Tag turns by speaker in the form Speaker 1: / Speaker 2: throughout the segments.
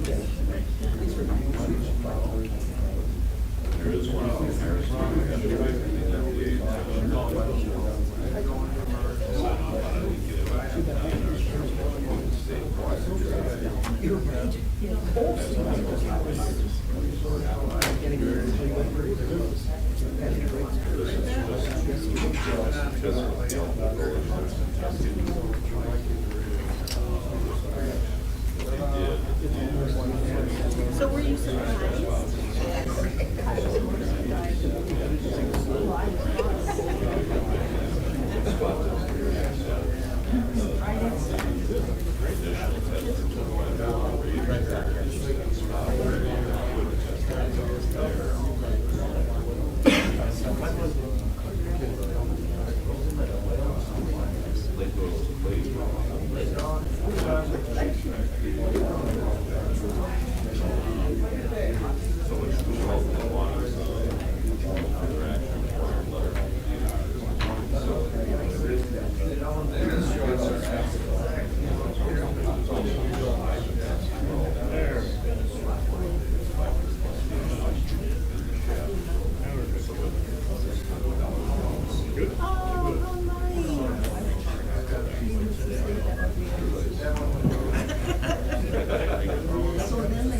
Speaker 1: There is one out in
Speaker 2: So were you surprised?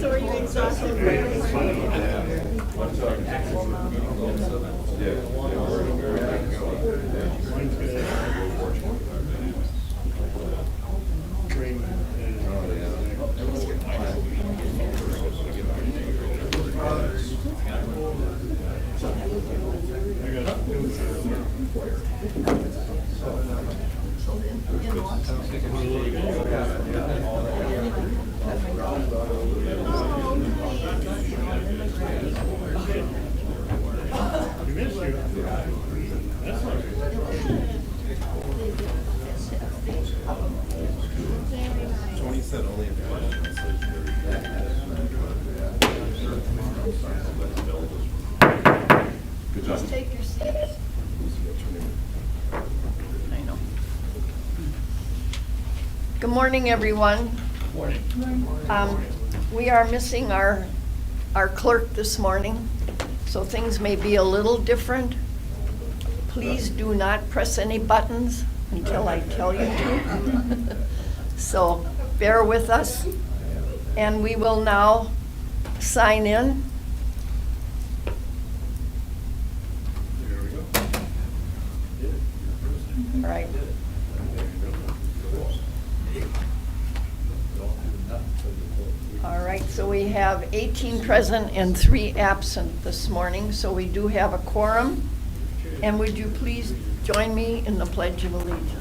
Speaker 2: So are you exhausted?
Speaker 1: Tony said only if good job.
Speaker 2: Just take your seats. I know. Good morning, everyone.
Speaker 1: Morning.
Speaker 2: We are missing our clerk this morning, so things may be a little different. Please do not press any buttons until I tell you to. So bear with us, and we will now sign in. All right. All right, so we have 18 present and 3 absent this morning, so we do have a quorum. And would you please join me in the Pledge of Allegiance?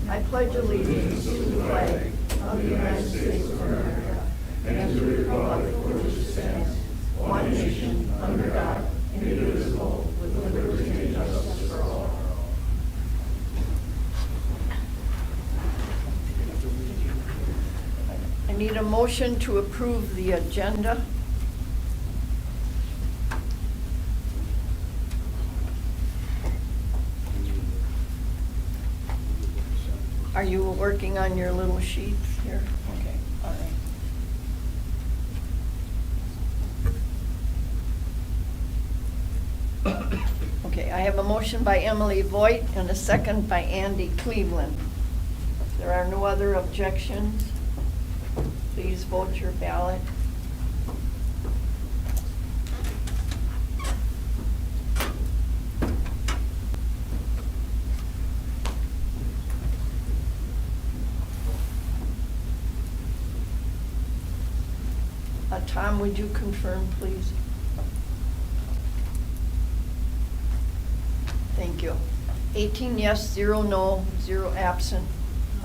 Speaker 2: I pledge allegiance to the flag of the United States of America and to the republic for which it stands, one nation, under God, indivisible, with liberty and justice for all. I need a motion to approve the agenda. Are you working on your little sheets here? Okay, all right. Okay, I have a motion by Emily Voigt and a second by Andy Cleveland. If there are no other objections, please vote your ballot. Tom, would you confirm, please? Thank you. 18 yes, 0 no, 0 absent,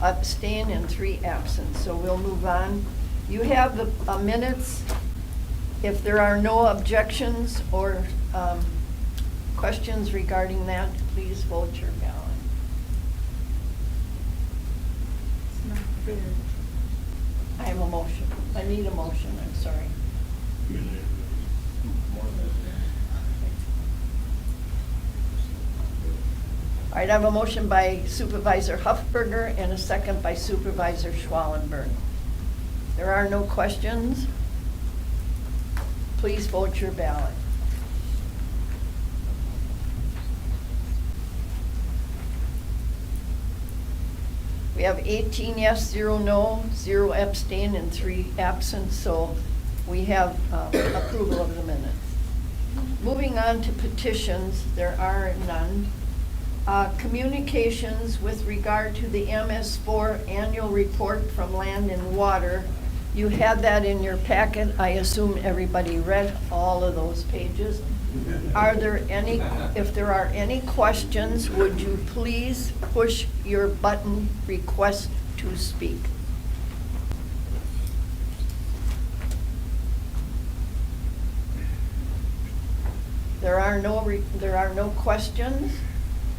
Speaker 2: abstain, and 3 absent. So we'll move on. You have the minutes. If there are no objections or questions regarding that, please vote your ballot.
Speaker 3: It's not fair.
Speaker 2: I have a motion. I need a motion, I'm sorry. All right, I have a motion by Supervisor Huffberger and a second by Supervisor Schwallenberg. There are no questions. Please vote your ballot. We have 18 yes, 0 no, 0 abstain, and 3 absent, so we have approval of the minutes. Moving on to petitions, there are none. Communications with regard to the MS4 annual report from Land and Water. You had that in your packet. I assume everybody read all of those pages. Are there any, if there are any questions, would you please push your button, request to speak? There are no questions?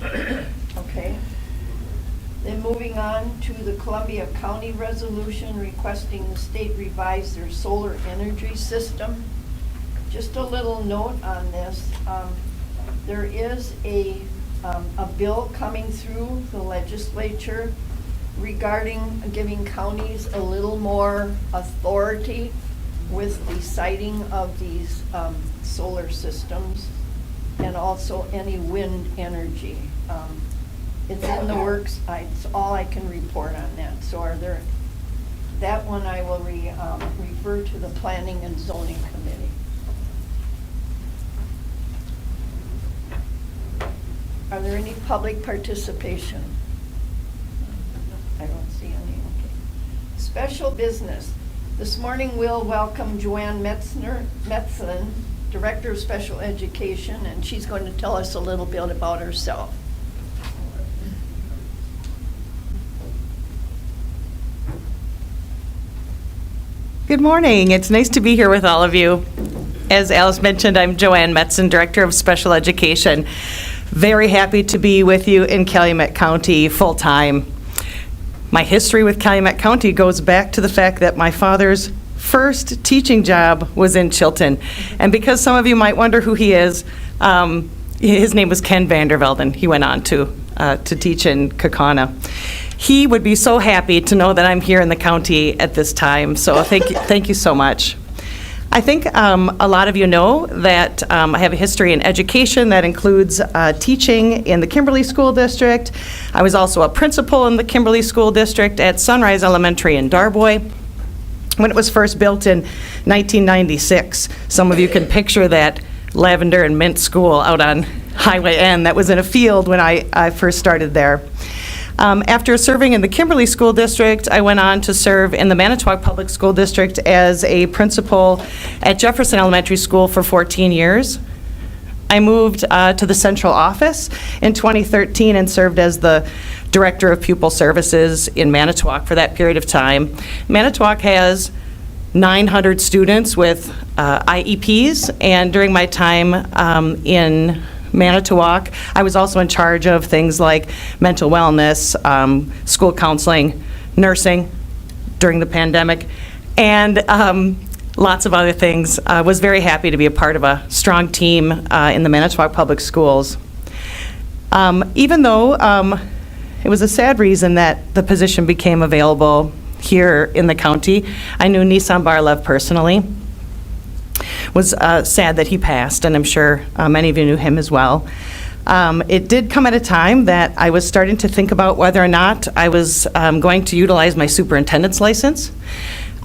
Speaker 2: Okay. Then moving on to the Columbia County resolution requesting the state revise their solar energy system. Just a little note on this. There is a bill coming through the legislature regarding giving counties a little more authority with the siting of these solar systems and also any wind energy. It's in the works. It's all I can report on that. So that one I will refer to the Planning and Zoning Committee. Are there any public participation? I don't see any. Okay. Special business. This morning we'll welcome Joanne Metzen, Director of Special Education, and she's going to tell us a little bit about herself.
Speaker 4: Good morning. It's nice to be here with all of you. As Alice mentioned, I'm Joanne Metzen, Director of Special Education. Very happy to be with you in Calumet County full-time. My history with Calumet County goes back to the fact that my father's first teaching job was in Chilton. And because some of you might wonder who he is, his name was Ken Vandervelden. He went on to teach in Kaukauna. He would be so happy to know that I'm here in the county at this time, so thank you so much. I think a lot of you know that I have a history in education that includes teaching in the Kimberly School District. I was also a principal in the Kimberly School District at Sunrise Elementary in Darboy when it was first built in 1996. Some of you can picture that lavender and mint school out on Highway N that was in a field when I first started there. After serving in the Kimberly School District, I went on to serve in the Manitowoc Public School District as a principal at Jefferson Elementary School for 14 years. I moved to the central office in 2013 and served as the Director of Pupil Services in Manitowoc for that period of time. Manitowoc has 900 students with IEPs, and during my time in Manitowoc, I was also in charge of things like mental wellness, school counseling, nursing during the pandemic, and lots of other things. I was very happy to be a part of a strong team in the Manitowoc Public Schools. Even though it was a sad reason that the position became available here in the county, I knew Nissan Barlev personally. Was sad that he passed, and I'm sure many of you knew him as well. It did come at a time that I was starting to think about whether or not I was going to utilize my superintendent's license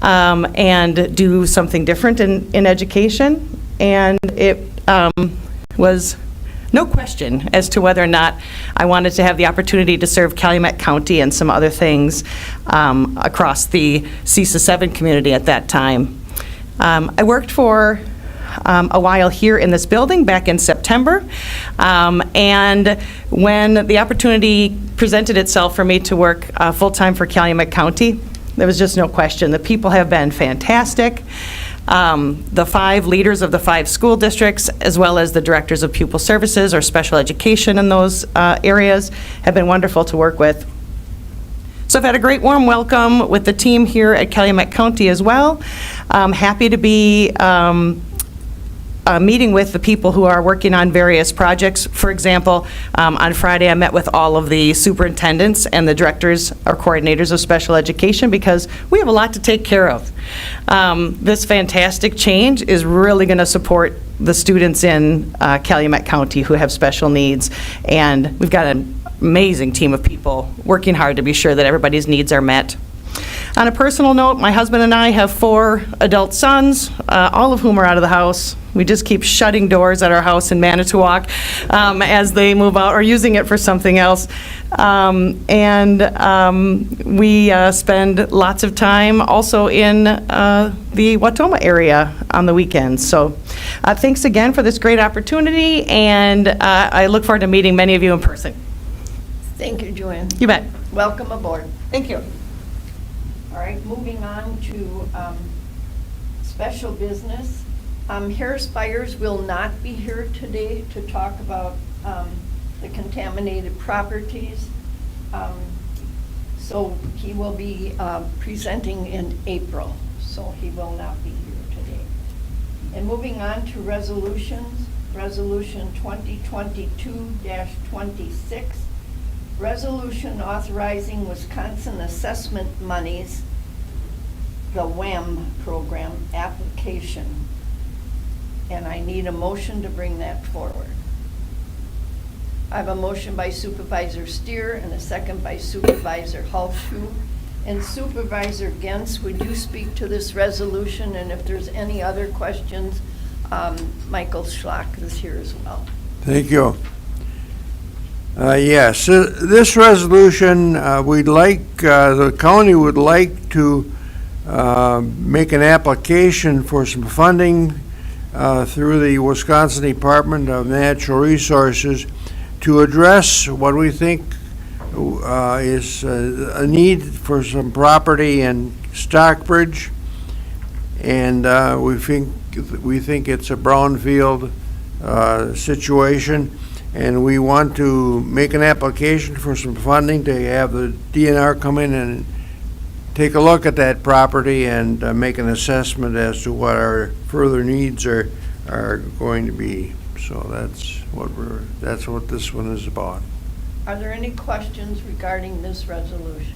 Speaker 4: and do something different in education. And it was no question as to whether or not I wanted to have the opportunity to serve Calumet County and some other things across the CISA 7 community at that time. I worked for a while here in this building back in September, and when the opportunity presented itself for me to work full-time for Calumet County, there was just no question. The people have been fantastic. The 5 leaders of the 5 school districts, as well as the directors of pupil services or special education in those areas, have been wonderful to work with. So I've had a great warm welcome with the team here at Calumet County as well. I'm happy to be meeting with the people who are working on various projects. For example, on Friday, I met with all of the superintendents and the directors or coordinators of special education because we have a lot to take care of. This fantastic change is really going to support the students in Calumet County who have special needs, and we've got an amazing team of people working hard to be sure that everybody's needs are met. On a personal note, my husband and I have 4 adult sons, all of whom are out of the house. We just keep shutting doors at our house in Manitowoc as they move out or using it for something else. We spend lots of time also in the Wautoma area on the weekends. So thanks again for this great opportunity, and I look forward to meeting many of you in person.
Speaker 2: Thank you, Joanne.
Speaker 4: You bet.
Speaker 2: Welcome aboard.
Speaker 4: Thank you.
Speaker 2: All right, moving on to special business. Harris Beyers will not be here today to talk about the contaminated properties. So he will be presenting in April, so he will not be here today. And moving on to resolutions, Resolution 2022-26. Resolution authorizing Wisconsin assessment monies, the WAM program application. And I need a motion to bring that forward. I have a motion by Supervisor Steer and a second by Supervisor Halshu. And Supervisor Gens, would you speak to this resolution? And if there's any other questions, Michael Schlock is here as well.
Speaker 5: Thank you. Yes, this resolution, the county would like to make an application for some funding through the Wisconsin Department of Natural Resources to address what we think is a need for some property in Stockbridge, and we think it's a brownfield situation. And we want to make an application for some funding to have the DNR come in and take a look at that property and make an assessment as to what our further needs are going to be. So that's what this one is about.
Speaker 2: Are there any questions regarding this resolution?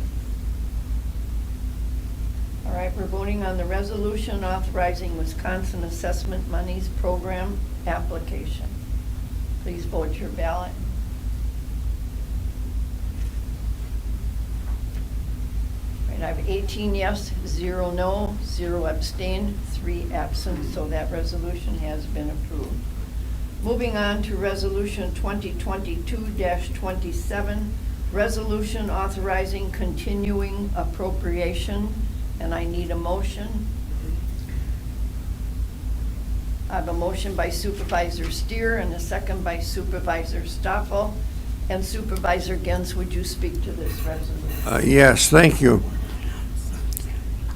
Speaker 2: All right, we're voting on the resolution authorizing Wisconsin Assessment Monies Program application. Please vote your ballot. Right, I have 18 yes, 0 no, 0 abstain, 3 absent, so that resolution has been approved. Moving on to Resolution 2022-27, resolution authorizing continuing appropriation, and I need a motion. I have a motion by Supervisor Steer and a second by Supervisor Stoffel. And Supervisor Gens, would you speak to this resolution?
Speaker 5: Yes, thank you.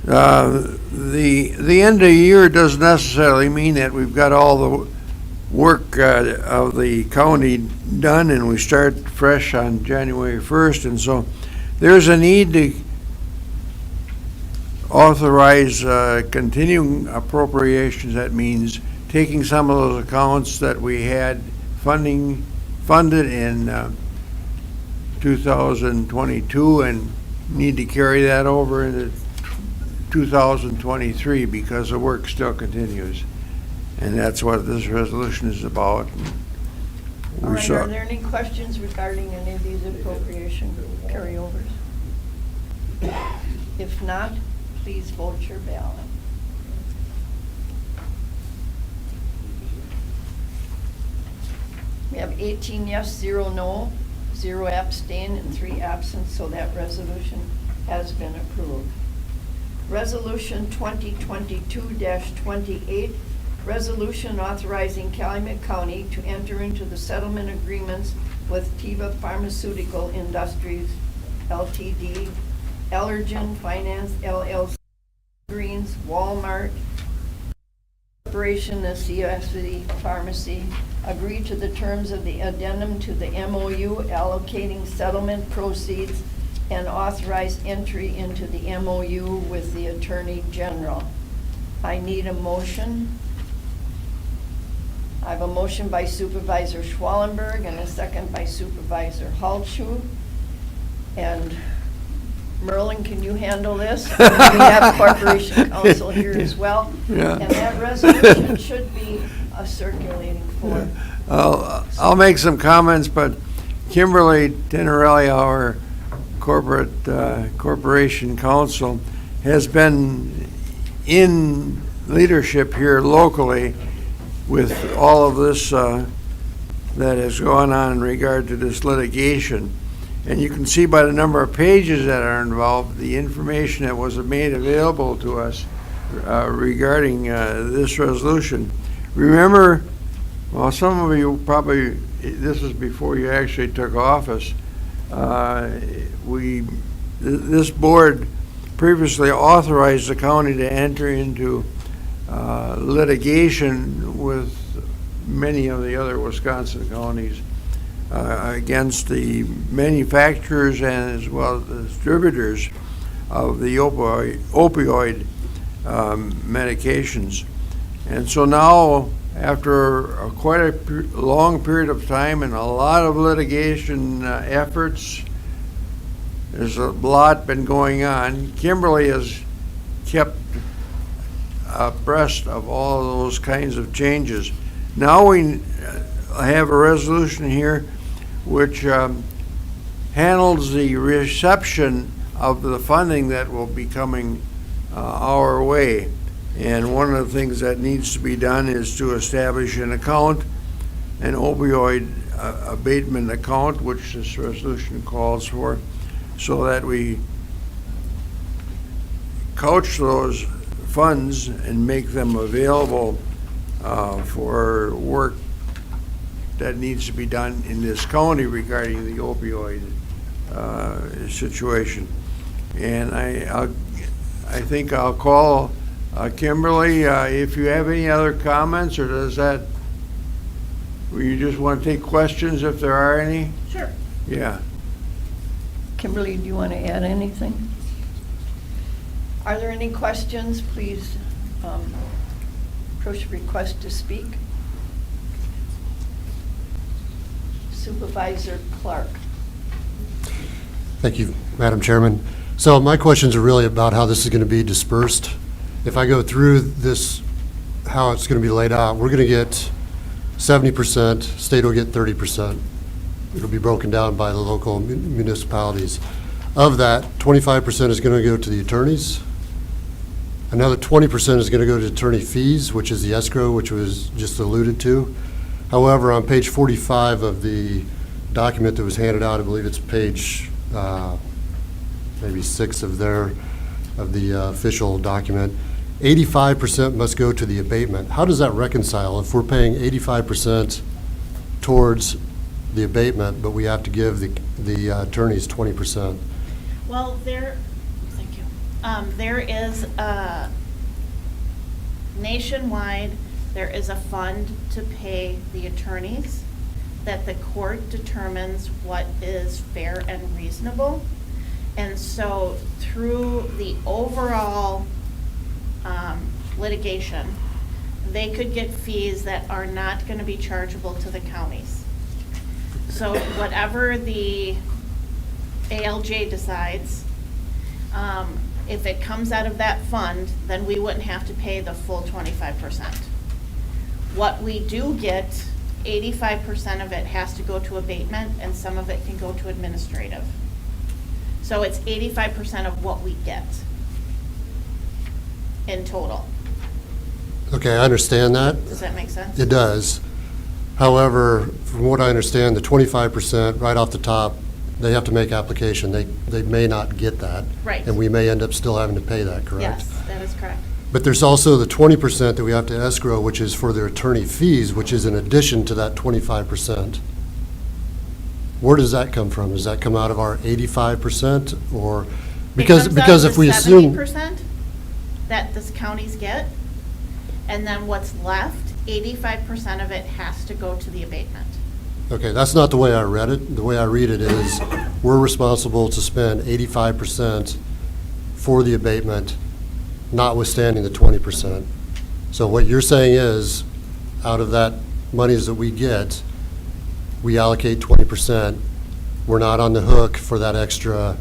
Speaker 5: The end of the year doesn't necessarily mean that we've got all the work of the county done and we start fresh on January 1st. And so there's a need to authorize continuing appropriations. That means taking some of those accounts that we had funded in 2022 and need to carry that over into 2023 because the work still continues. And that's what this resolution is about.
Speaker 2: All right, are there any questions regarding any of these appropriation carryovers? If not, please vote your ballot. We have 18 yes, 0 no, 0 abstain, and 3 absent, so that resolution has been approved. Resolution 2022-28, resolution authorizing Calumet County to enter into the settlement agreements with TEVA Pharmaceutical Industries, Ltd., Allergan Finance, LLC, Greens, Walmart, Corporation, the CSC Pharmacy, agree to the terms of the addendum to the MOU allocating settlement proceeds and authorize entry into the MOU with the Attorney General. I need a motion. I have a motion by Supervisor Schwallenberg and a second by Supervisor Haltschuh. And Merlin, can you handle this? We have Corporation Counsel here as well.
Speaker 5: Yeah.
Speaker 2: And that resolution should be a circulating form.
Speaker 5: I'll make some comments, but Kimberly Tenerelli, our Corporation Counsel, has been in leadership here locally with all of this that has gone on in regard to this litigation. And you can see by the number of pages that are involved, the information that was made available to us regarding this resolution. Remember, well, some of you probably, this was before you actually took office, this board previously authorized the county to enter into litigation with many of the other Wisconsin counties against the manufacturers and as well as the distributors of the opioid medications. And so now, after quite a long period of time and a lot of litigation efforts, there's a lot been going on. Kimberly has kept abreast of all those kinds of changes. Now we have a resolution here which handles the reception of the funding that will be coming our way. And one of the things that needs to be done is to establish an account, an opioid abatement account, which this resolution calls for, so that we couch those funds and make them available for work that needs to be done in this county regarding the opioid situation. And I think I'll call Kimberly, if you have any other comments, or does that, or you just want to take questions if there are any?
Speaker 2: Sure.
Speaker 5: Yeah.
Speaker 2: Kimberly, do you want to add anything? Are there any questions? Please push request to speak. Supervisor Clark.
Speaker 6: Thank you, Madam Chairman. So my questions are really about how this is going to be dispersed. If I go through this, how it's going to be laid out, we're going to get 70%, state will get 30%. It'll be broken down by the local municipalities. Of that, 25% is going to go to the attorneys. Another 20% is going to go to attorney fees, which is the escrow, which was just alluded to. However, on page 45 of the document that was handed out, I believe it's page maybe 6 of the official document, 85% must go to the abatement. How does that reconcile if we're paying 85% towards the abatement, but we have to give the attorneys 20%?
Speaker 3: Well, thank you. There is nationwide, there is a fund to pay the attorneys that the court determines what is fair and reasonable. And so through the overall litigation, they could get fees that are not going to be chargeable to the counties. So whatever the ALJ decides, if it comes out of that fund, then we wouldn't have to pay the full 25%. What we do get, 85% of it has to go to abatement, and some of it can go to administrative. So it's 85% of what we get in total.
Speaker 6: Okay, I understand that.
Speaker 3: Does that make sense?
Speaker 6: It does. However, from what I understand, the 25% right off the top, they have to make application. They may not get that.
Speaker 3: Right.
Speaker 6: And we may end up still having to pay that, correct?
Speaker 3: Yes, that is correct.
Speaker 6: But there's also the 20% that we have to escrow, which is for their attorney fees, which is in addition to that 25%. Where does that come from? Does that come out of our 85% or? Because if we assume.
Speaker 3: 70% that the counties get, and then what's left, 85% of it has to go to the abatement.
Speaker 6: Okay, that's not the way I read it. The way I read it is we're responsible to spend 85% for the abatement, notwithstanding the 20%. So what you're saying is, out of that monies that we get, we allocate 20%. We're not on the hook for that extra,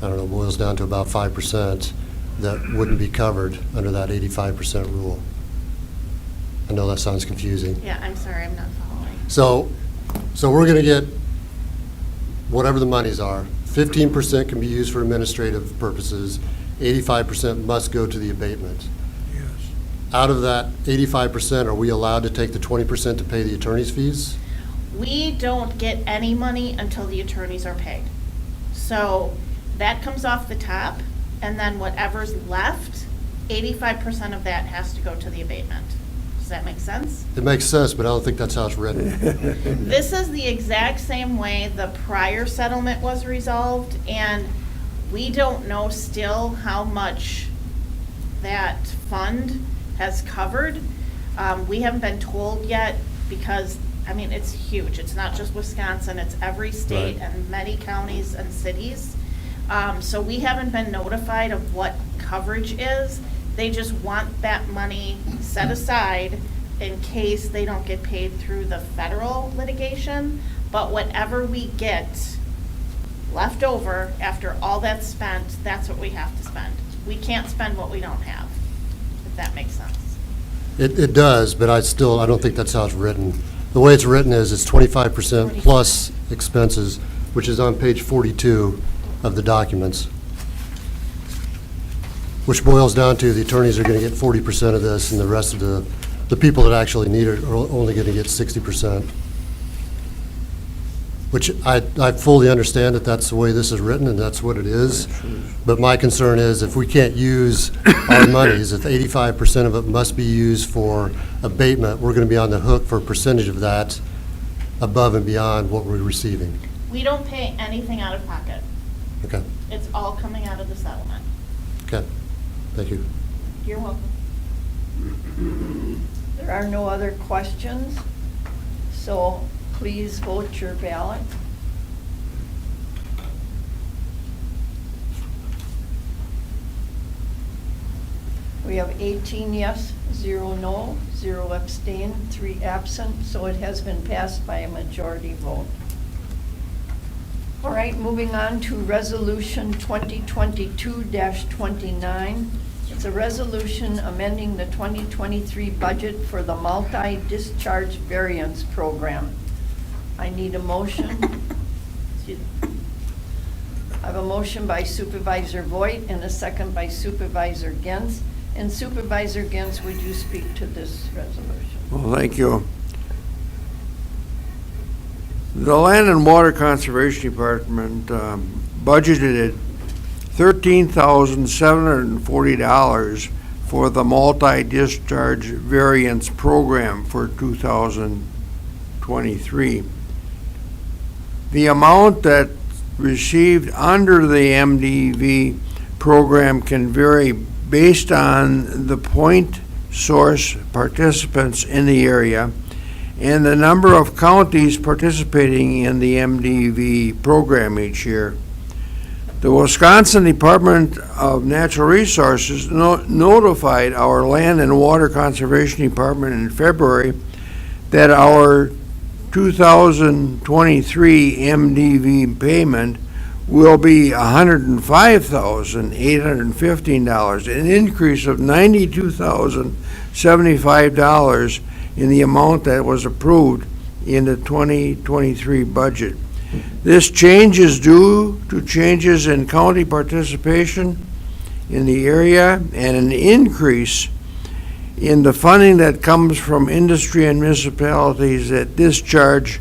Speaker 6: I don't know, boils down to about 5% that wouldn't be covered under that 85% rule. I know that sounds confusing.
Speaker 3: Yeah, I'm sorry, I'm not following.
Speaker 6: So we're going to get whatever the monies are. 15% can be used for administrative purposes. 85% must go to the abatement.
Speaker 5: Yes.
Speaker 6: Out of that 85%, are we allowed to take the 20% to pay the attorney's fees?
Speaker 3: We don't get any money until the attorneys are paid. So that comes off the top, and then whatever's left, 85% of that has to go to the abatement. Does that make sense?
Speaker 6: It makes sense, but I don't think that's how it's written.
Speaker 3: This is the exact same way the prior settlement was resolved, and we don't know still how much that fund has covered. We haven't been told yet because, I mean, it's huge. It's not just Wisconsin, it's every state
Speaker 6: Right.
Speaker 3: and many counties and cities. So we haven't been notified of what coverage is. They just want that money set aside in case they don't get paid through the federal litigation. But whatever we get left over after all that's spent, that's what we have to spend. We can't spend what we don't have, if that makes sense.
Speaker 6: It does, but I don't think that's how it's written. The way it's written is it's 25% plus expenses, which is on page 42 of the documents, which boils down to the attorneys are going to get 40% of this, and the rest of the people that actually need it are only going to get 60%. Which I fully understand that that's the way this is written, and that's what it is. But my concern is if we can't use our monies, if 85% of it must be used for abatement, we're going to be on the hook for a percentage of that above and beyond what we're receiving.
Speaker 3: We don't pay anything out of pocket.
Speaker 6: Okay,
Speaker 3: It's all coming out of the settlement.
Speaker 6: okay, thank you.
Speaker 3: You're welcome.
Speaker 2: There are no other questions, so please vote your ballot. We have 18 yes, 0 no, 0 abstain, 3 absent, so it has been passed by a majority vote. All right, moving on to Resolution 2022-29. It's a resolution amending the 2023 budget for the multi-discharge variance program. I need a motion. I have a motion by Supervisor Voigt and a second by Supervisor Gens. And Supervisor Gens, would you speak to this resolution?
Speaker 5: Well, thank you. The Land and Water Conservation Department budgeted $13,740 for the multi-discharge variance program for 2023. The amount that received under the MDV program can vary based on the point source participants in the area and the number of counties participating in the MDV program each year. The Wisconsin Department of Natural Resources notified our Land and Water Conservation Department in February that our 2023 MDV payment will be $105,815, an increase of $92,075 in the amount that was approved in the 2023 budget. This change is due to changes in county participation in the area and an increase in the funding that comes from industry and municipalities that discharge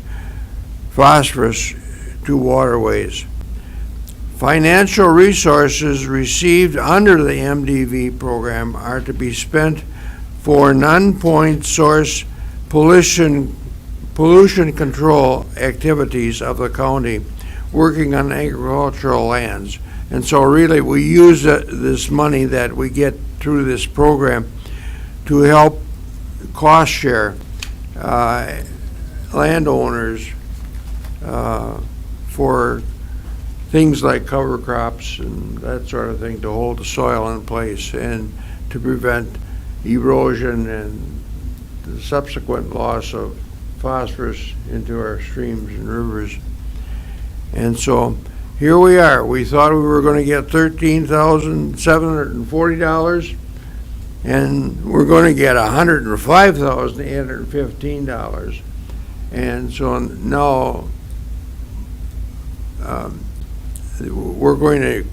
Speaker 5: phosphorus to waterways. Financial resources received under the MDV program are to be spent for non-point source pollution control activities of the county working on agricultural lands. And so really we use this money that we get through this program to help cost share landowners for things like cover crops and that sort of thing to hold the soil in place and to prevent erosion and the subsequent loss of phosphorus into our streams and rivers. And so here we are. We thought we were going to get $13,740, and we're going to get $105,815. And so now we're going to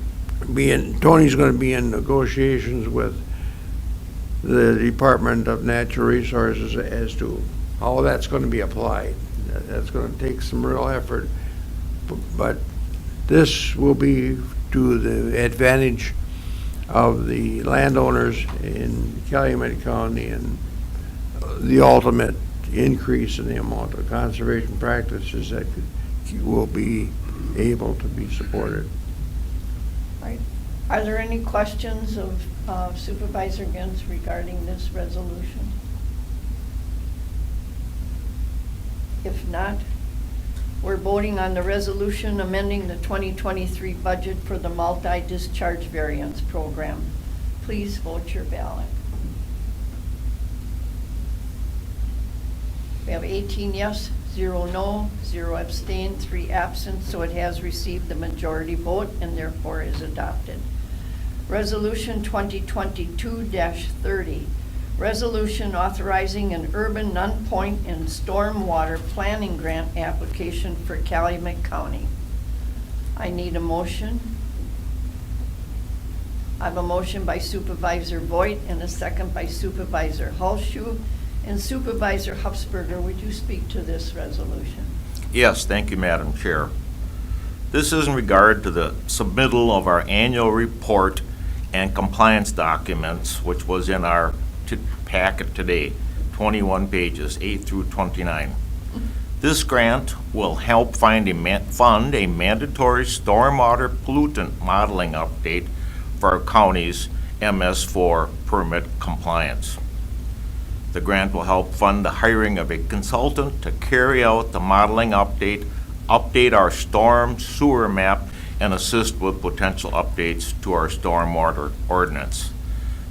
Speaker 5: Tony's going to be in negotiations with the Department of Natural Resources as to how that's going to be applied. That's going to take some real effort, but this will be to the advantage of the landowners in Calumet County and the ultimate increase in the amount of conservation practices that will be able to be supported.
Speaker 2: Right. Are there any questions of Supervisor Gens regarding this resolution? If not, we're voting on the resolution amending the 2023 budget for the multi-discharge variance program. Please vote your ballot. We have 18 yes, 0 no, 0 abstain, 3 absent, so it has received the majority vote and therefore is adopted. Resolution 2022-30, resolution authorizing an urban non-point and stormwater planning grant application for Calumet County. I need a motion. I have a motion by Supervisor Voigt and a second by Supervisor Halshu. And Supervisor Hufsberger, would you speak to this resolution?
Speaker 7: Yes, thank you, Madam Chair. This is in regard to the submittal of our annual report and compliance documents, which was in our packet today, 21 pages, 8 through 29. This grant will help fund a mandatory stormwater pollutant modeling update for our county's MS4 permit compliance. The grant will help fund the hiring of a consultant to carry out the modeling update our storm sewer map, and assist with potential updates to our stormwater ordinance.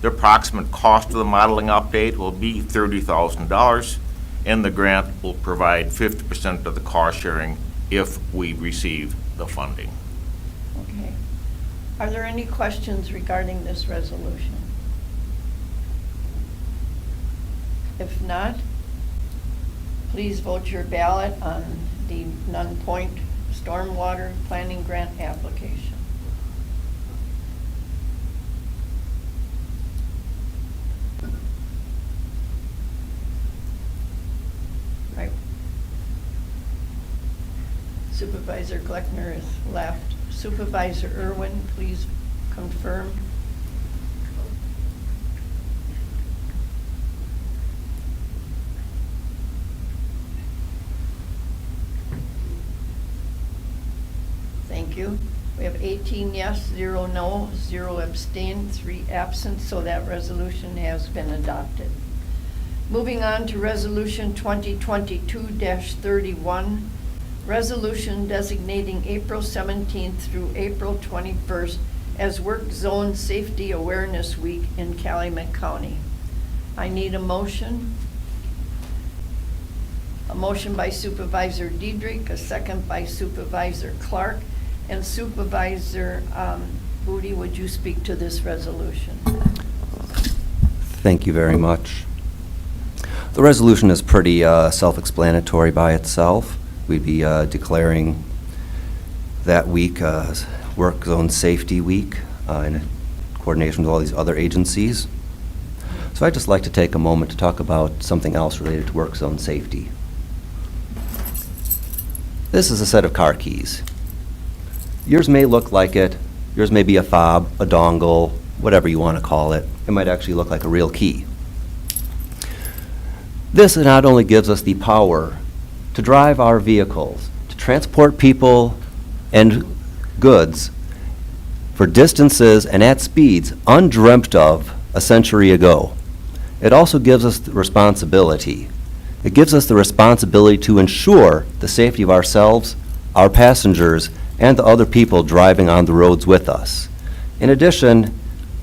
Speaker 7: The approximate cost of the modeling update will be $30,000, and the grant will provide 50% of the cost sharing if we receive the funding.
Speaker 2: Okay. Are there any questions regarding this resolution? If not, please vote your ballot on the non-point stormwater planning grant application. Right. Supervisor Gleckner is left. Supervisor Irwin, please confirm. Thank you. We have 18 yes, 0 no, 0 abstain, 3 absent, so that resolution has been adopted. Moving on to Resolution 2022-31, resolution designating April 17th through April 21st as Work Zone Safety Awareness Week in Calumet County. I need a motion. A motion by Supervisor Diedrich, a second by Supervisor Clark. And Supervisor Booty, would you speak to this resolution?
Speaker 8: Thank you very much. The resolution is pretty self-explanatory by itself. We'd be declaring that week Work Zone Safety Week in coordination with all these other agencies. So I'd just like to take a moment to talk about something else related to work zone safety. This is a set of car keys. Yours may look like it. Yours may be a fob, a dongle, whatever you want to call it. It might actually look like a real key. This not only gives us the power to drive our vehicles, to transport people and goods for distances and at speeds undreamt of a century ago. It also gives us the responsibility. It gives us the responsibility to ensure the safety of ourselves, our passengers, and the other people driving on the roads with us. In addition,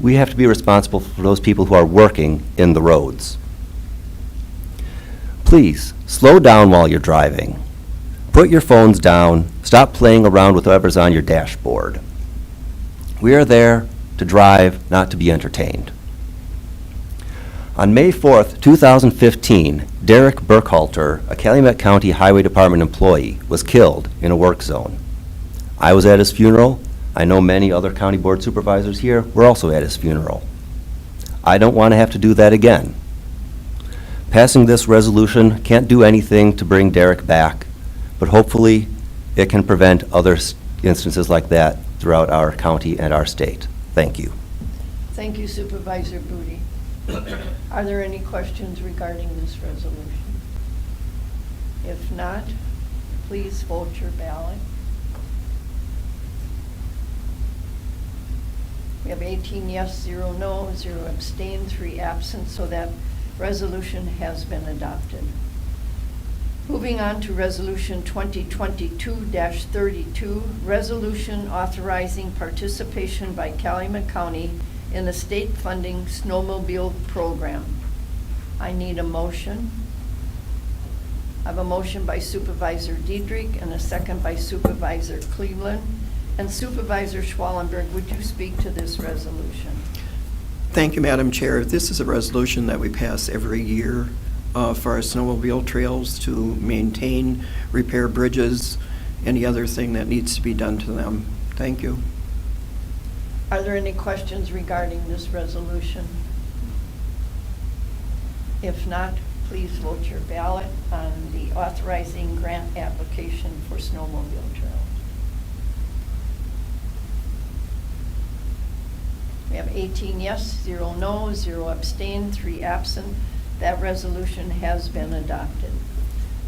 Speaker 8: we have to be responsible for those people who are working in the roads. Please, slow down while you're driving. Put your phones down. Stop playing around with whatever's on your dashboard. We are there to drive, not to be entertained. On May 4th, 2015, Derek Burkhalter, a Calumet County Highway Department employee, was killed in a work zone. I was at his funeral. I know many other county board supervisors here were also at his funeral. I don't want to have to do that again. Passing this resolution can't do anything to bring Derek back, but hopefully it can prevent other instances like that throughout our county and our state. Thank you.
Speaker 2: Thank you, Supervisor Booty. Are there any questions regarding this resolution? If not, please vote your ballot. We have 18 yes, 0 no, 0 abstain, 3 absent, so that resolution has been adopted. Moving on to Resolution 2022-32, resolution authorizing participation by Calumet County in the state funding snowmobile program. I need a motion. I have a motion by Supervisor Diedrich and a second by Supervisor Cleveland. And Supervisor Schwallenberg, would you speak to this resolution?
Speaker 9: Thank you, Madam Chair. This is a resolution that we pass every year for our snowmobile trails to maintain, repair bridges, any other thing that needs to be done to them. Thank you.
Speaker 2: Are there any questions regarding this resolution? If not, please vote your ballot on the authorizing grant application for snowmobile trails. We have 18 yes, 0 no, 0 abstain, 3 absent. That resolution has been adopted.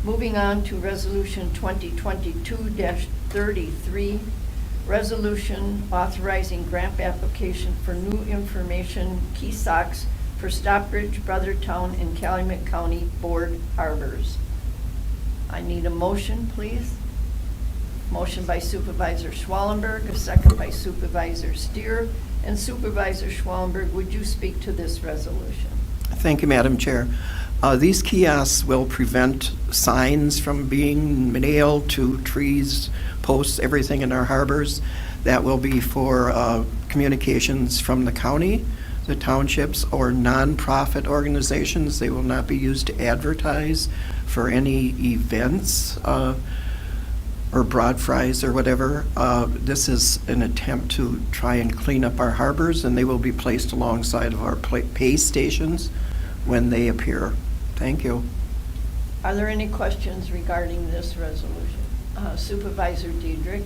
Speaker 2: Moving on to Resolution 2022-33, resolution authorizing grant application for new information key socks for Stockbridge, Brothertown, and Calumet County Board Harbors. I need a motion, please. Motion by Supervisor Schwallenberg, a second by Supervisor Steer. And Supervisor Schwallenberg, would you speak to this resolution?
Speaker 9: Thank you, Madam Chair. These kiosks will prevent signs from being nailed to trees, posts, everything in our harbors. That will be for communications from the county, the townships, or nonprofit organizations. They will not be used to advertise for any events or broad fries or whatever. This is an attempt to try and clean up our harbors, and they will be placed alongside of our pay stations when they appear. Thank you.
Speaker 2: Are there any questions regarding this resolution? Supervisor Diedrich.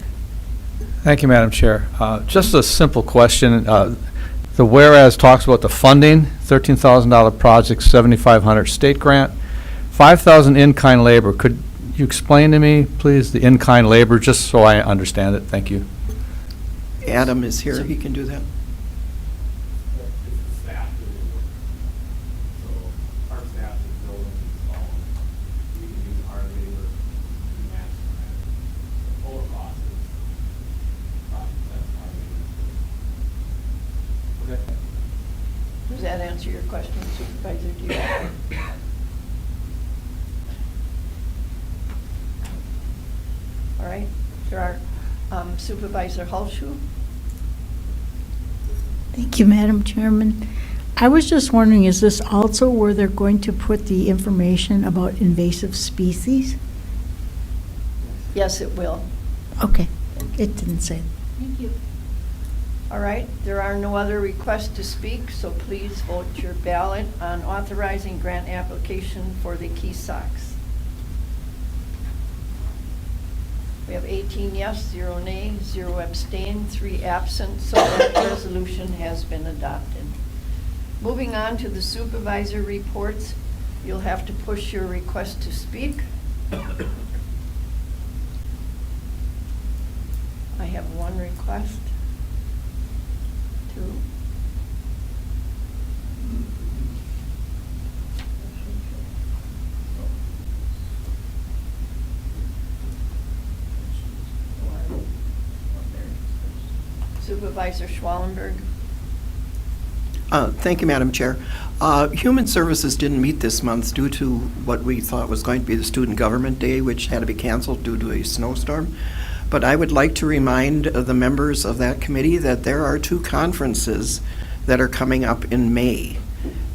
Speaker 10: Thank you, Madam Chair. Just a simple question. The whereas talks about the funding, $13,000 project, $7,500 state grant, $5,000 in-kind labor. Could you explain to me, please, the in-kind labor, just so I understand it? Thank you.
Speaker 9: Adam is here. He can do that.
Speaker 1: It's the staff doing the work. So our staff is building, installing. We can use our labor to match that. The total cost is, that's our labor. Okay.
Speaker 2: Does that answer your question, Supervisor Diedrich? All right. There are Supervisor Halshu.
Speaker 11: Thank you, Madam Chairman. I was just wondering, is this also where they're going to put the information about invasive species?
Speaker 2: Yes, it will.
Speaker 11: Okay, it didn't say.
Speaker 3: Thank you.
Speaker 2: All right. There are no other requests to speak, so please vote your ballot on authorizing grant application for the key socks. We have 18 yes, 0 nay, 0 abstain, 3 absent, so that resolution has been adopted. Moving on to the supervisor reports, you'll have to push your request to speak. I have one request. 2. Supervisor Schwallenberg.
Speaker 9: Thank you, Madam Chair. Human Services didn't meet this month due to what we thought was going to be the Student Government Day, which had to be canceled due to a snowstorm. But I would like to remind the members of that committee that there are 2 conferences that are coming up in May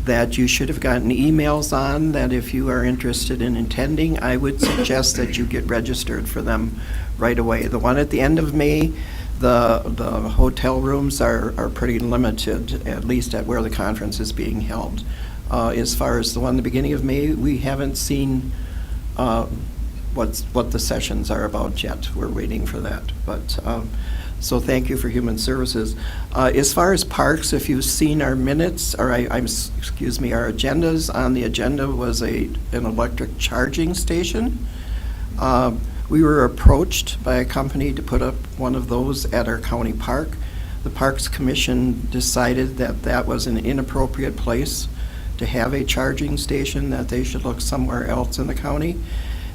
Speaker 9: that you should have gotten emails on, that if you are interested in attending, I would suggest that you get registered for them right away. The one at the end of May, the hotel rooms are pretty limited, at least at where the conference is being held. As far as the one at the beginning of May, we haven't seen what the sessions are about yet. We're waiting for that. But so thank you for Human Services. As far as parks, if you've seen our minutes, or our agendas, on the agenda was an electric charging station. We were approached by a company to put up one of those at our county park. The Parks Commission decided that that was an inappropriate place to have a charging station, that they should look somewhere else in the county.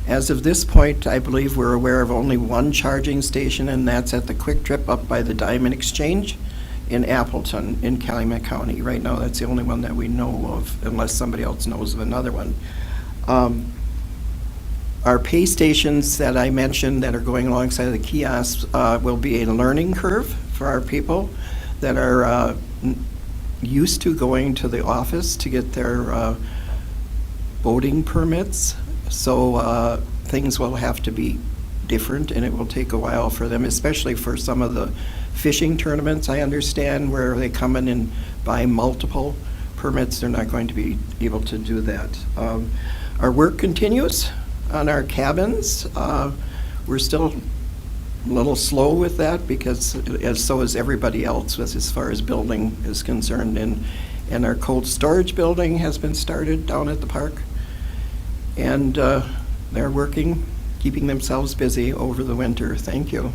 Speaker 9: As of this point, I believe we're aware of only one charging station, and that's at the Quick Trip up by the Diamond Exchange in Appleton in Calumet County. Right now, that's the only one that we know of, unless somebody else knows of another one. Our pay stations that I mentioned that are going alongside of the kiosks will be a learning curve for our people that are used to going to the office to get their boating permits. So things will have to be different, and it will take a while for them, especially for some of the fishing tournaments, I understand, where they come in and buy multiple permits. They're not going to be able to do that. Our work continues on our cabins. We're still a little slow with that because so is everybody else as far as building is concerned. And our cold storage building has been started down at the park. And they're working, keeping themselves busy over the winter. Thank you.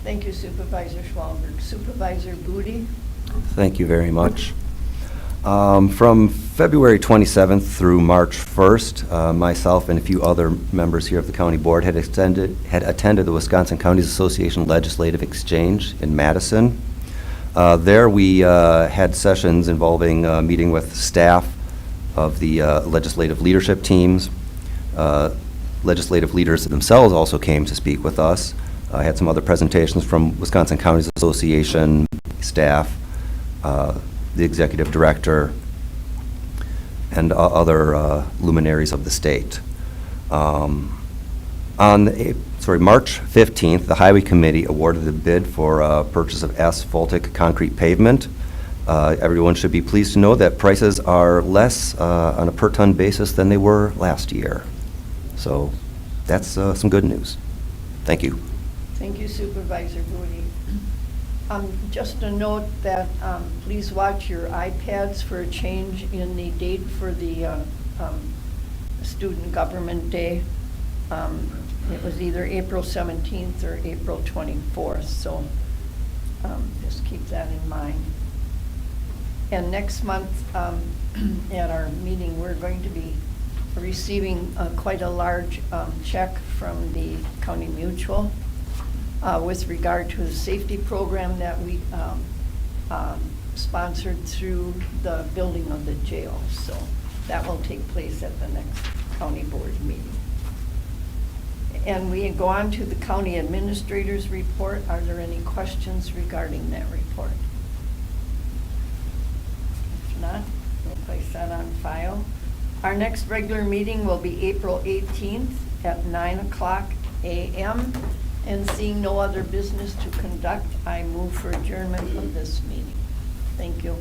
Speaker 2: Thank you, Supervisor Schwalberg. Supervisor Booty?
Speaker 8: Thank you very much. From February 27th through March 1st, myself and a few other members here of the county board had attended the Wisconsin Counties Association Legislative Exchange in Madison. There we had sessions involving meeting with staff of the legislative leadership teams. Legislative leaders themselves also came to speak with us. I had some other presentations from Wisconsin Counties Association staff, the executive director, and other luminaries of the state. On March 15th, the Highway Committee awarded the bid for purchase of asphaltic concrete pavement. Everyone should be pleased to know that prices are less on a per-ton basis than they were last year. So that's some good news. Thank you.
Speaker 2: Thank you, Supervisor Booty. Just a note that please watch your iPads for a change in the date for the Student Government Day. It was either April 17th or April 24th, so just keep that in mind. And next month at our meeting, we're going to be receiving quite a large check from the County Mutual with regard to the safety program that we sponsored through the building of the jail. So that will take place at the next county board meeting. And we go on to the county administrator's report. Are there any questions regarding that report? If not, we'll place that on file. Our next regular meeting will be April 18th at 9:00 a.m. And seeing no other business to conduct, I move for adjournment of this meeting. Thank you.